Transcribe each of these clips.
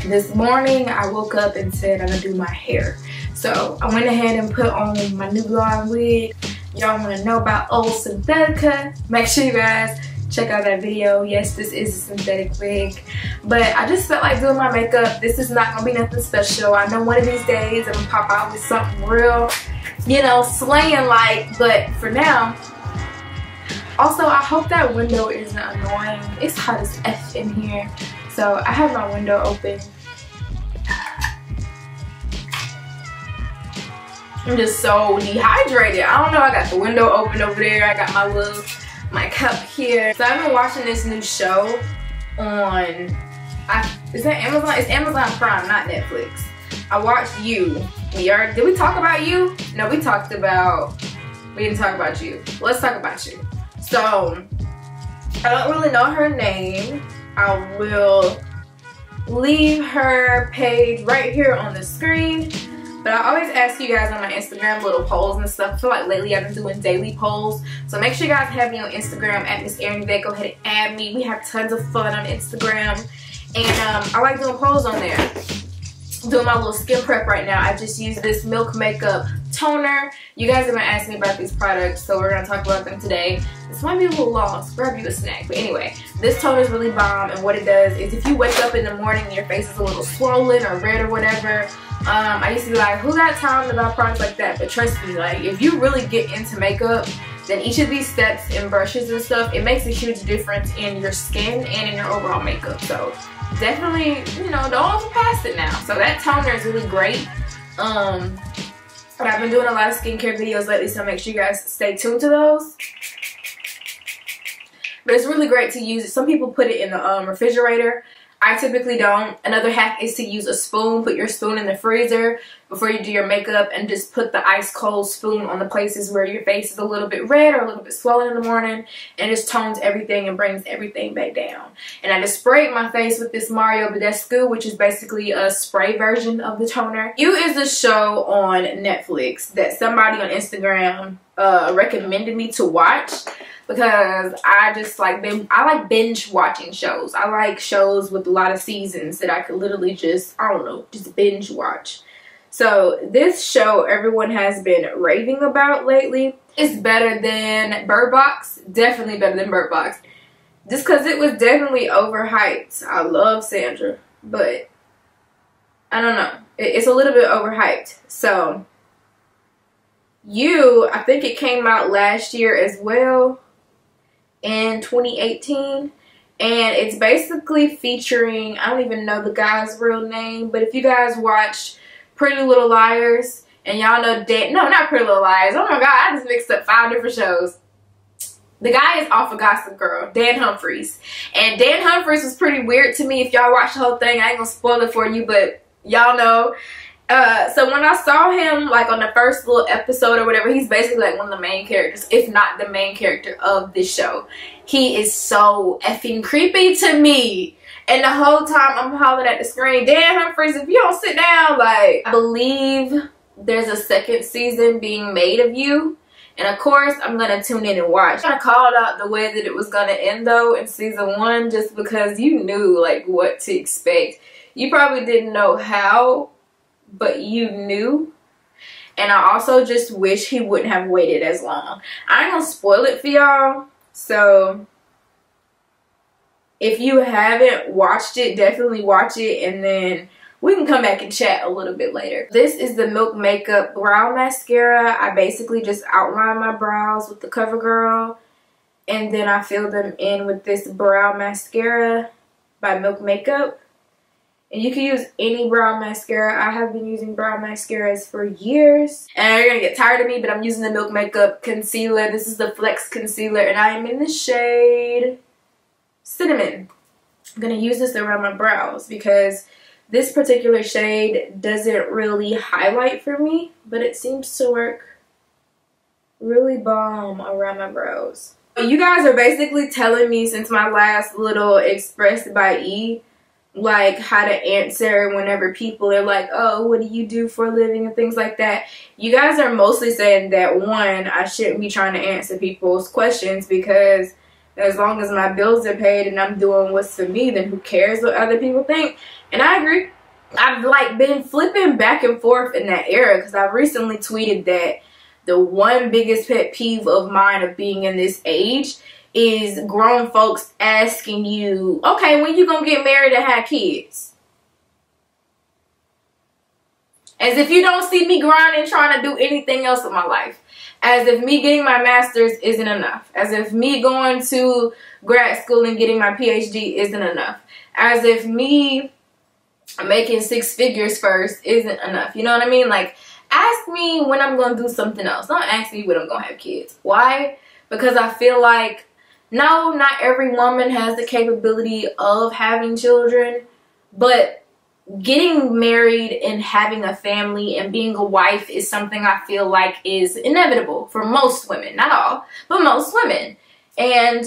This morning I woke up and said I'm gonna do my hair. So I went ahead and put on my new blonde wig. Y'all wanna know about old Synthetica? Make sure you guys check out that video. Yes, this is a synthetic wig. But I just felt like doing my makeup. This is not gonna be nothing special. I know one of these days I'm gonna pop out with something real, you know, slaying like, but for now. Also, I hope that window isn't annoying. It's hot as F in here. So I have my window open. I'm just so dehydrated. I don't know, I got the window open over there. I got my cup here. So I've been watching this new show on, is that Amazon? It's Amazon Prime, not Netflix. I watched You. Did we talk about You? No, we didn't talk about You. Let's talk about You. So, I don't really know her name. I will leave her page right here on the screen. But I always ask you guys on my Instagram little polls and stuff. I feel like lately I've been doing daily polls. So make sure you guys have me on Instagram at Miss Erin Yvette. Go ahead and add me. We have tons of fun on Instagram. And I like doing polls on there. I'm doing my little skin prep right now. I just used this Milk Makeup toner. You guys have been asking me about these products, so we're gonna talk about them today. This might be a little long, so grab you a snack. But anyway, this toner is really bomb, and what it does is if you wake up in the morning and your face is a little swollen or red or whatever, I used to be like, who got time to buy products like that? But trust me, like, if you really get into makeup, then each of these steps and brushes and stuff, it makes a huge difference in your skin and in your overall makeup. So definitely, you know, don't overpass it now. So that toner is really great. But I've been doing a lot of skincare videos lately, so make sure you guys stay tuned to those. But it's really great to use. Some people put it in the refrigerator. I typically don't. Another hack is to use a spoon. Put your spoon in the freezer before you do your makeup and just put the ice cold spoon on the places where your face is a little bit red or a little bit swollen in the morning, and it just tones everything and brings everything back down. And I just sprayed my face with this Mario Badescu, which is basically a spray version of the toner. You is a show on Netflix that somebody on Instagram recommended me to watch. Because I just like I like binge watching shows. I like shows with a lot of seasons that I could literally just, I don't know, just binge watch. So this show everyone has been raving about lately. It's better than Bird Box. Definitely better than Bird Box. Just because it was definitely overhyped. I love Sandra, but I don't know. It's a little bit overhyped. So You, I think it came out last year as well. In 2018, and it's basically featuring, I don't even know the guy's real name, but if you guys watch Pretty Little Liars, and y'all know no, not Pretty Little Liars, oh my god, I just mixed up 5 different shows. The guy is off of Gossip Girl, Dan Humphries, and Dan Humphries was pretty weird to me. If y'all watch the whole thing, I ain't gonna spoil it for you, but y'all know. So when I saw him like on the first little episode or whatever, he's basically like one of the main characters, if not the main character of this show. He is so effing creepy to me. And the whole time I'm hollering at the screen, Dan Humphries, if you don't sit down, like, I believe there's a 2nd season being made of You. And of course, I'm going to tune in and watch. I called out the way that it was going to end though in season 1 just because you knew like what to expect. You probably didn't know how, but you knew. And I also just wish he wouldn't have waited as long. I ain't gonna spoil it for y'all, so if you haven't watched it, definitely watch it, and then we can come back and chat a little bit later. This is the Milk Makeup Brow Mascara. I basically just outline my brows with the CoverGirl, and then I fill them in with this brow mascara by Milk Makeup. And you can use any brow mascara. I have been using brow mascaras for years. And you're going to get tired of me, but I'm using the Milk Makeup Concealer. This is the Flex Concealer, and I am in the shade Cinnamon. I'm going to use this around my brows because this particular shade doesn't really highlight for me, but it seems to work really bomb around my brows. You guys are basically telling me since my last little Express by E, like how to answer whenever people are like, oh, what do you do for a living and things like that. You guys are mostly saying that, 1, I shouldn't be trying to answer people's questions because As long as my bills are paid and I'm doing what's for me, then who cares what other people think? And I agree. I've like been flipping back and forth in that era because I recently tweeted that the one biggest pet peeve of mine of being in this age is grown folks asking you, okay, when you gonna get married and have kids? As if you don't see me grinding trying to do anything else with my life. As if me getting my master's isn't enough. As if me going to grad school and getting my PhD isn't enough. As if me making 6 figures first isn't enough. You know what I mean? Like, ask me when I'm going to do something else. Don't ask me when I'm going to have kids. Why? Because I feel like, no, not every woman has the capability of having children, but getting married and having a family and being a wife is something I feel like is inevitable for most women. Not all, but most women. And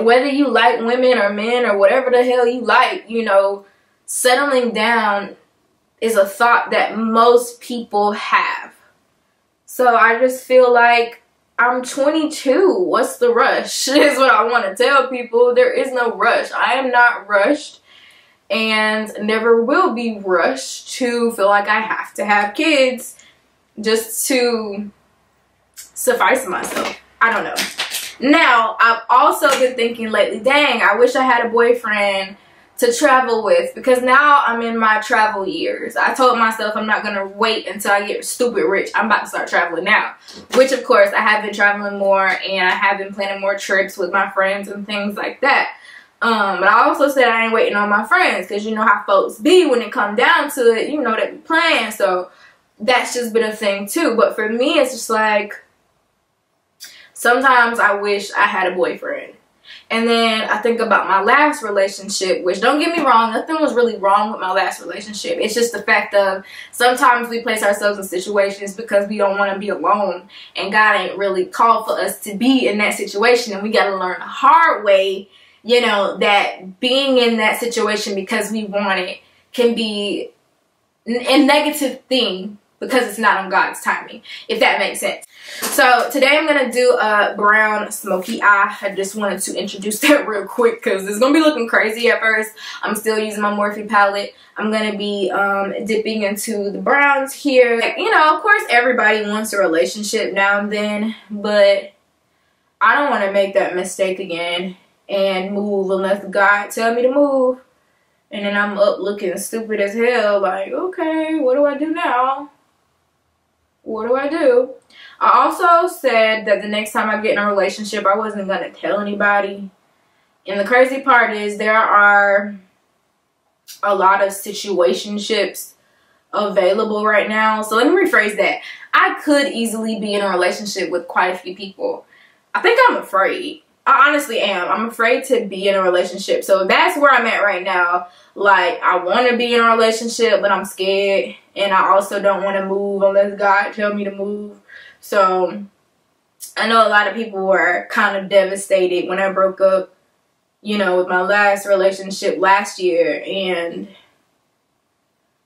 whether you like women or men or whatever the hell you like, you know, settling down is a thought that most people have. So I just feel like I'm 22. What's the rush? Is what I want to tell people. There is no rush. I am not rushed and never will be rushed to feel like I have to have kids just to suffice myself. I don't know. Now, I've also been thinking lately, dang, I wish I had a boyfriend to travel with, because now I'm in my travel years. I told myself I'm not gonna wait until I get stupid rich. I'm about to start traveling now, which of course I have been traveling more and I have been planning more trips with my friends and things like that. But I also said I ain't waiting on my friends, because you know how folks be when it come down to it, you know, they be playing. So that's just been a thing too. But for me, it's just like, sometimes I wish I had a boyfriend. And then I think about my last relationship, which, don't get me wrong, nothing was really wrong with my last relationship. It's just the fact of sometimes we place ourselves in situations because we don't want to be alone. And God ain't really called for us to be in that situation. And we got to learn the hard way, you know, that being in that situation because we want it can be a negative thing because it's not on God's timing, if that makes sense. So today I'm going to do a brown smoky eye. I just wanted to introduce that real quick because it's going to be looking crazy at first. I'm still using my Morphe palette. I'm going to be dipping into the browns here. Like, you know, of course everybody wants a relationship now and then, but I don't want to make that mistake again and move unless God tell me to move. And then I'm up looking stupid as hell like, okay, what do I do now? What do I do? I also said that the next time I get in a relationship, I wasn't going to tell anybody. And the crazy part is there are a lot of situationships available right now. So let me rephrase that. I could easily be in a relationship with quite a few people. I think I'm afraid. I honestly am. I'm afraid to be in a relationship. So that's where I'm at right now. Like, I want to be in a relationship, but I'm scared. And I also don't want to move unless God tell me to move. So I know a lot of people were kind of devastated when I broke up, you know, with my last relationship last year. And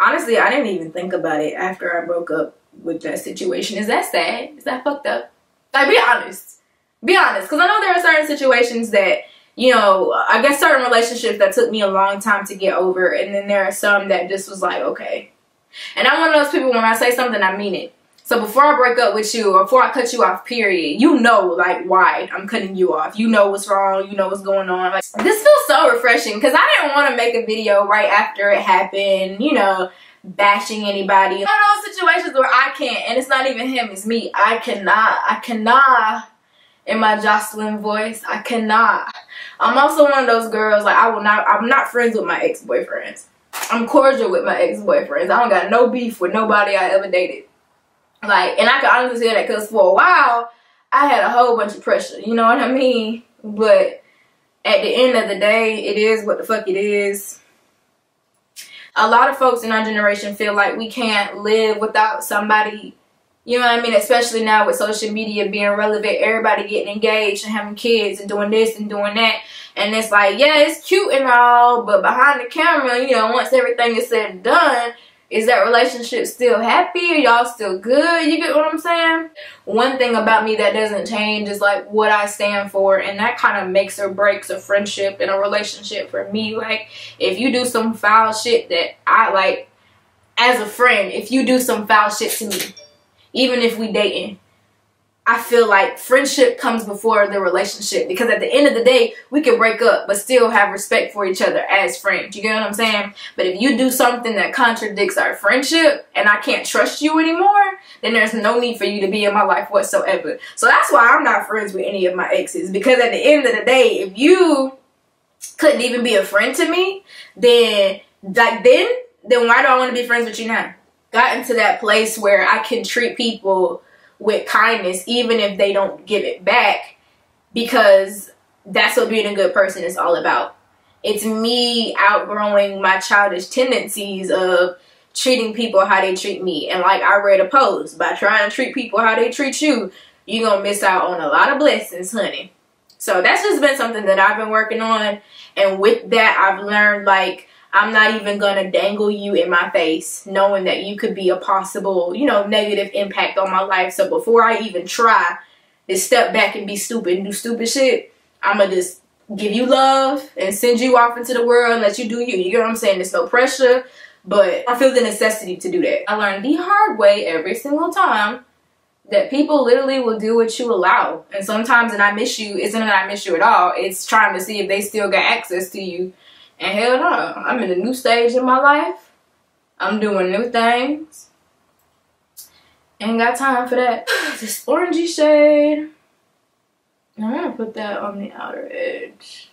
honestly, I didn't even think about it after I broke up with that situation. Is that sad? Is that fucked up? Like, be honest. Be honest. Because I know there are certain situations that, you know, I guess certain relationships that took me a long time to get over. And then there are some that just was like, okay. And I'm one of those people, when I say something, I mean it. So before I break up with you, or before I cut you off, period, you know, like, why I'm cutting you off. You know what's wrong. You know what's going on. Like, this feels so refreshing because I didn't want to make a video right after it happened, you know, bashing anybody. One of those situations where I can't, and it's not even him, it's me. I cannot, in my Jocelyn voice, I cannot. I'm also one of those girls, like, I'm not friends with my ex-boyfriends. I'm cordial with my ex-boyfriends. I don't got no beef with nobody I ever dated. Like, and I can honestly say that because for a while, I had a whole bunch of pressure. You know what I mean? But at the end of the day, it is what the fuck it is. A lot of folks in our generation feel like we can't live without somebody. You know what I mean? Especially now with social media being relevant, everybody getting engaged and having kids and doing this and doing that. And it's like, yeah, it's cute and all, but behind the camera, you know, once everything is said and done, Is that relationship still happy? Are y'all still good? You get what I'm saying? One thing about me that doesn't change is like what I stand for, and that kind of makes or breaks a friendship and a relationship for me. Like, if you do some foul shit that I like as a friend, if you do some foul shit to me, even if we dating, I feel like friendship comes before the relationship, because at the end of the day, we can break up but still have respect for each other as friends. You get what I'm saying? But if you do something that contradicts our friendship and I can't trust you anymore, then there's no need for you to be in my life whatsoever. So that's why I'm not friends with any of my exes, because at the end of the day, if you couldn't even be a friend to me, then why do I want to be friends with you now? Gotten to that place where I can treat people with kindness even if they don't give it back, because that's what being a good person is all about. It's me outgrowing my childish tendencies of treating people how they treat me. And like I read a post, by trying to treat people how they treat you, you're gonna miss out on a lot of blessings, honey. So that's just been something that I've been working on, and with that I've learned, like, I'm not even gonna dangle you in my face knowing that you could be a possible, you know, negative impact on my life. So before I even try to step back and be stupid and do stupid shit, I'm gonna just give you love and send you off into the world and let you do you. You get what I'm saying? There's no pressure, but I feel the necessity to do that. I learned the hard way every single time that people literally will do what you allow. And sometimes an I miss you isn't an I miss you at all. It's trying to see if they still got access to you. And hell no, I'm in a new stage in my life. I'm doing new things. Ain't got time for that. This orangey shade, I'm gonna put that on the outer edge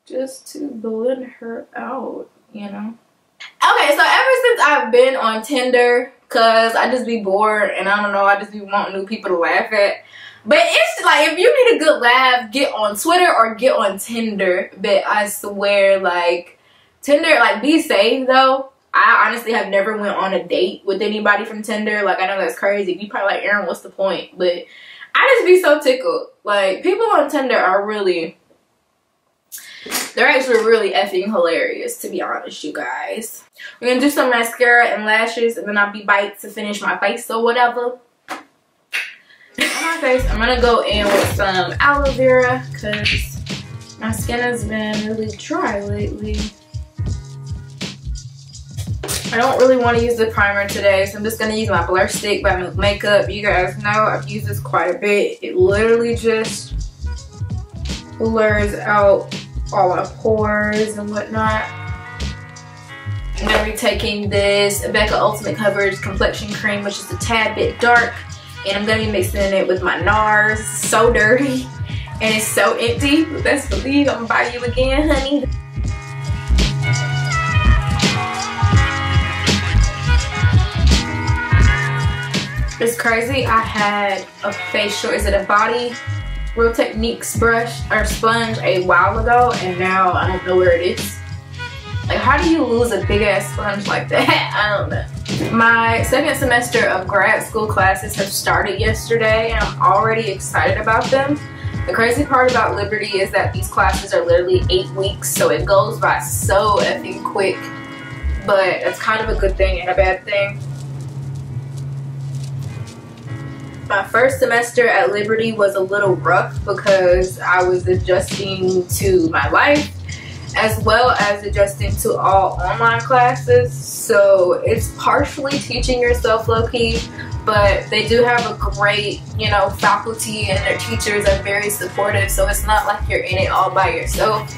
just to blend her out, you know. Okay, so ever since I've been on Tinder, cause I just be bored and I don't know, I just be wanting new people to laugh at. But it's like, if you need a good laugh, get on Twitter or get on Tinder. But I swear, like, Tinder, like, be safe though. I honestly have never went on a date with anybody from Tinder. Like, I know that's crazy. You probably like, Aaron, what's the point? But I just be so tickled. Like, people on Tinder are really, they're actually really effing hilarious, to be honest, you guys. We're gonna do some mascara and lashes, and then I'll be back to finish my face or whatever. On my face, I'm gonna go in with some aloe vera because my skin has been really dry lately. I don't really want to use the primer today, so I'm just gonna use my blur stick by milkmakeup. You guys know I've used this quite a bit. It literally just blurs out all my pores and whatnot. I'm gonna be taking this Becca Ultimate Coverage Complexion Cream, which is a tad bit dark. And I'm going to be mixing it with my NARS. It's so dirty. And it's so empty. But best believe I'm going to buy you again, honey. It's crazy. I had a facial, is it a body Real Techniques brush or sponge a while ago. And now I don't know where it is. Like, how do you lose a big ass sponge like that? I don't know. My second semester of grad school classes have started yesterday, and I'm already excited about them. The crazy part about Liberty is that these classes are literally 8 weeks, so it goes by so effing quick. But it's kind of a good thing and a bad thing. My first semester at Liberty was a little rough because I was adjusting to my life, as well as adjusting to all online classes. So it's partially teaching yourself low-key, but they do have a great, you know, faculty, and their teachers are very supportive, so it's not like you're in it all by yourself.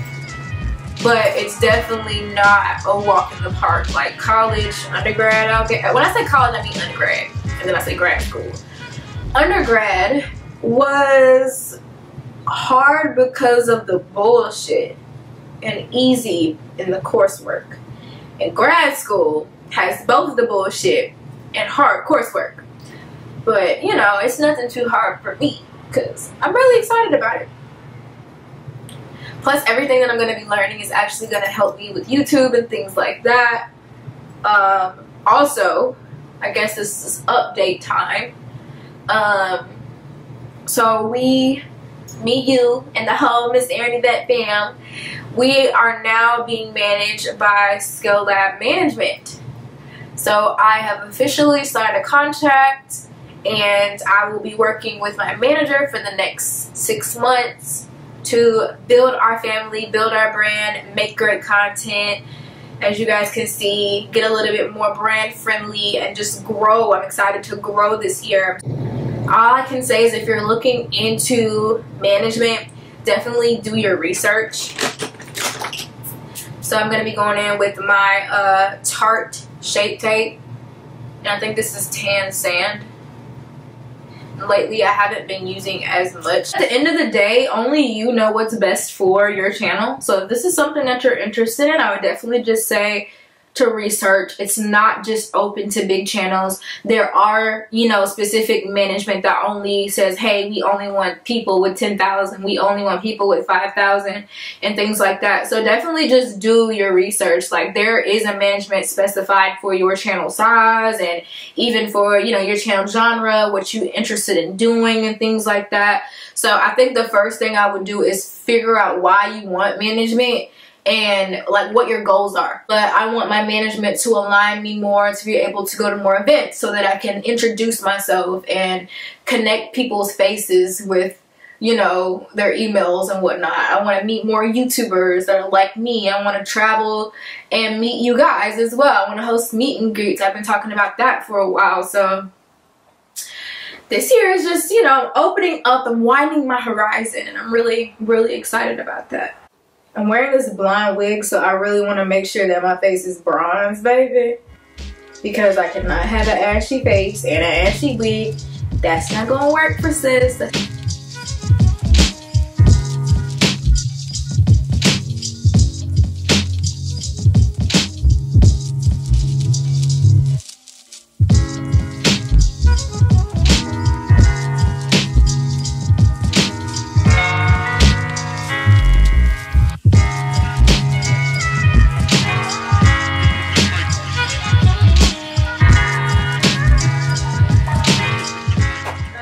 But it's definitely not a walk in the park like college, undergrad. Okay, when I say college, I mean undergrad, and then I say grad school. Undergrad was hard because of the bullshit, and easy in the coursework. And grad school has both the bullshit and hard coursework. But, you know, it's nothing too hard for me because I'm really excited about it. Plus, everything that I'm going to be learning is actually going to help me with YouTube and things like that. Also, I guess this is update time. So me, you, and the whole Miss Erin Yvette fam, we are now being managed by Skill Lab Management. So I have officially signed a contract, and I will be working with my manager for the next 6 months to build our family, build our brand, make great content. As you guys can see, get a little bit more brand friendly and just grow. I'm excited to grow this year. All I can say is if you're looking into management, definitely do your research. So I'm going to be going in with my Tarte Shape Tape. And I think this is Tan Sand. Lately I haven't been using as much. At the end of the day, only you know what's best for your channel. So if this is something that you're interested in, I would definitely just say to research. It's not just open to big channels. There are, you know, specific management that only says, hey, we only want people with 10,000, we only want people with 5,000 and things like that. So definitely just do your research. Like, there is a management specified for your channel size and even for, you know, your channel genre, what you're interested in doing and things like that. So I think the first thing I would do is figure out why you want management and like what your goals are. But I want my management to align me more, to be able to go to more events so that I can introduce myself and connect people's faces with, you know, their emails and whatnot. I want to meet more YouTubers that are like me. I want to travel and meet you guys as well. I want to host meet and greets. I've been talking about that for a while. So this year is just, you know, opening up and widening my horizon. And I'm really, really excited about that. I'm wearing this blonde wig, so I really want to make sure that my face is bronze, baby. Because I cannot have an ashy face and an ashy wig. That's not going to work for sis.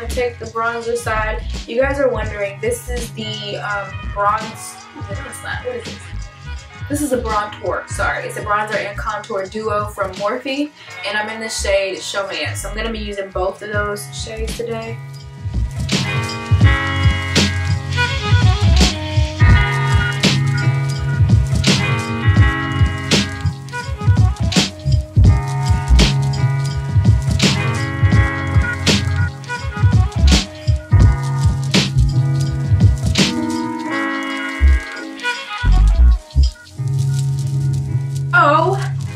Take the bronzer side. You guys are wondering, this is the bronze, what is this? This is a Brontour, sorry. It's a bronzer and contour duo from Morphe, and I'm in the shade Showmance. So I'm going to be using both of those shades today.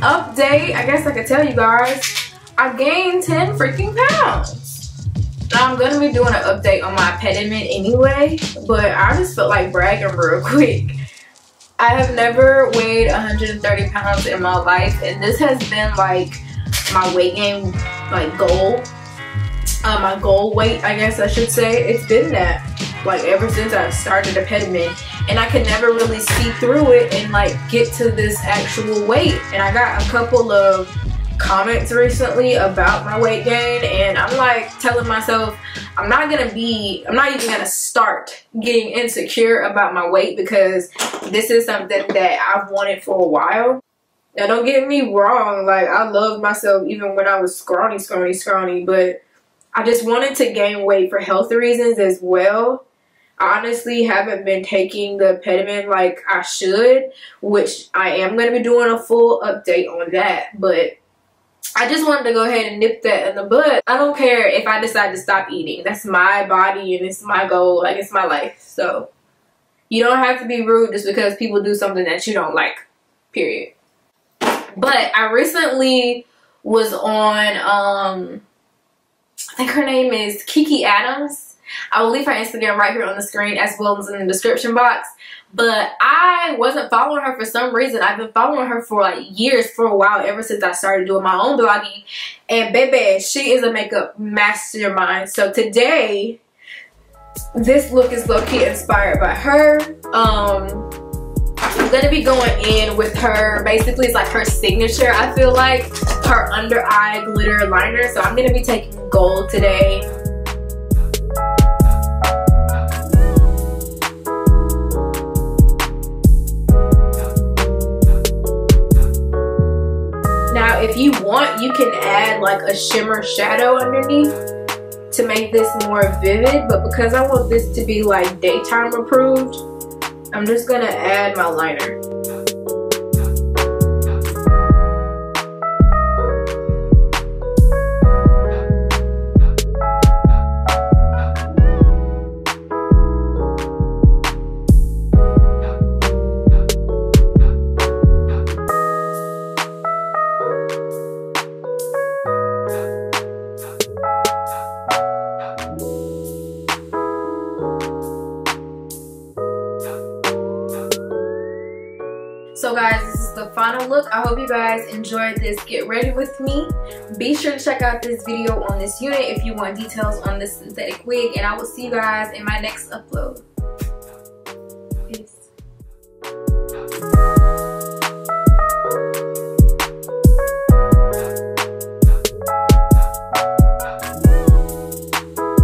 Update, I guess I could tell you guys, I gained 10 freaking pounds. Now I'm gonna be doing an update on my pediment anyway, but I just felt like bragging real quick. I have never weighed 130 pounds in my life, and this has been like my weight gain like goal. My goal weight, I guess I should say. It's been that like ever since I started a pediment, and I could never really see through it and like get to this actual weight. And I got a couple of comments recently about my weight gain, and I'm like telling myself I'm not even gonna start getting insecure about my weight, because this is something that I've wanted for a while. Now don't get me wrong, like I loved myself even when I was scrawny, but I just wanted to gain weight for health reasons as well. I honestly haven't been taking the pediment like I should, which I am going to be doing a full update on that. But I just wanted to go ahead and nip that in the bud. I don't care if I decide to stop eating. That's my body and it's my goal. Like, it's my life. So you don't have to be rude just because people do something that you don't like. Period. But I recently was on, I think her name is Kiki Adams. I will leave her Instagram right here on the screen as well as in the description box. But I wasn't following her for some reason. I've been following her for like years, for a while, ever since I started doing my own blogging. And baby, she is a makeup mastermind. So today, this look is low-key inspired by her. I'm going to be going in with her, basically it's like her signature, I feel like, her under eye glitter liner. So I'm going to be taking gold today. Now Now, if you want, you can add like a shimmer shadow underneath to make this more vivid, but because I want this to be like daytime approved, I'm just gonna add my liner. So guys, this is the final look. I hope you guys enjoyed this get ready with me. Be sure to check out this video on this unit if you want details on this synthetic wig, and I will see you guys in my next upload.